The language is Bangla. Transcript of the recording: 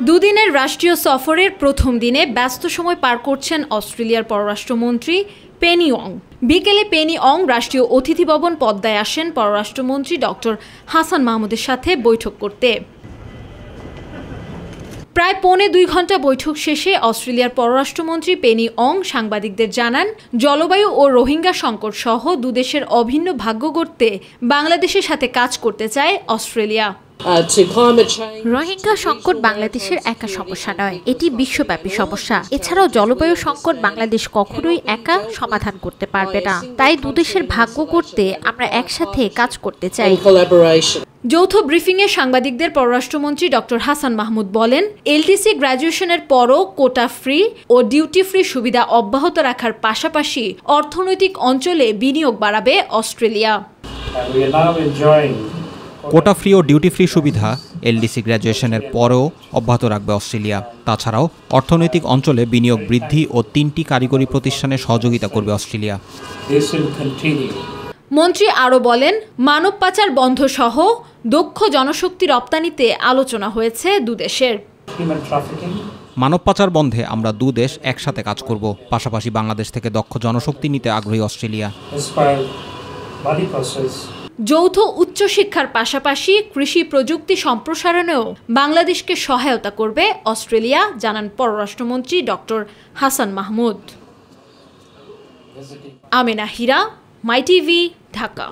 দুদিনের রাষ্ট্রীয় সফরের প্রথম দিনে ব্যস্ত সময় পার করছেন অস্ট্রেলিয়ার পররাষ্ট্রমন্ত্রী পেনি ওং। বিকেলে পেনি ওং রাষ্ট্রীয় অতিথি ভবন পদ্মায় আসেন পররাষ্ট্রমন্ত্রী ডক্টর হাসান মাহমুদের সাথে বৈঠক করতে। প্রায় ২.৫ ঘন্টা বৈঠক শেষে অস্ট্রেলিয়ার পররাষ্ট্রমন্ত্রী পেনি ওং সাংবাদিকদের জানান, জলবায়ু ও রোহিঙ্গা সংকট সহ দুদেশের অভিন্ন ভাগ্য গড়তে বাংলাদেশের সাথে কাজ করতে চায় অস্ট্রেলিয়া। রোহিঙ্গা সংকট বাংলাদেশের একা সমস্যা নয়, এটি বিশ্বব্যাপী সমস্যা। এছাড়াও জলবায়ু সংকট বাংলাদেশ কখনোই একা সমাধান করতে পারবে না। তাই দুদেশের ভাগ্য করতে আমরা একসাথে কাজ করতে চাই। যৌথ ব্রিফিংয়ে সাংবাদিকদের পররাষ্ট্রমন্ত্রী ডক্টর হাসান মাহমুদ বলেন, এলটিসি গ্র্যাজুয়েশনের পরও কোটা ফ্রি ও ডিউটি ফ্রি সুবিধা অব্যাহত রাখার পাশাপাশি অর্থনৈতিক অঞ্চলে বিনিয়োগ বাড়াবে অস্ট্রেলিয়া। কোটা ফ্রি ও ডিউটি ফ্রি সুবিধা এলডিসি গ্র্যাজুয়েশনের পরেও অব্যাহত রাখবে অস্ট্রেলিয়া। তাছাড়াও অর্থনৈতিক অঞ্চলে বিনিয়োগ বৃদ্ধি ও ৩টি কারিগরি প্রতিষ্ঠানে সহযোগিতা করবে অস্ট্রেলিয়া। মন্ত্রী আরও বলেন, মানব পাচার বন্ধ সহ দক্ষ জনশক্তি রপ্তানিতে আলোচনা হয়েছে দুদেশের। মানব পাচার বন্ধে আমরা দুদেশ একসাথে কাজ করব। পাশাপাশি বাংলাদেশ থেকে দক্ষ জনশক্তি নিতে আগ্রহী অস্ট্রেলিয়া। যৌথ উচ্চশিক্ষার পাশাপাশি কৃষি প্রযুক্তি সম্প্রসারণেও বাংলাদেশকে সহায়তা করবে অস্ট্রেলিয়া, জানান পররাষ্ট্রমন্ত্রী ডক্টর হাসান মাহমুদ। আমেনা হীরা, মাই টিভি, ঢাকা।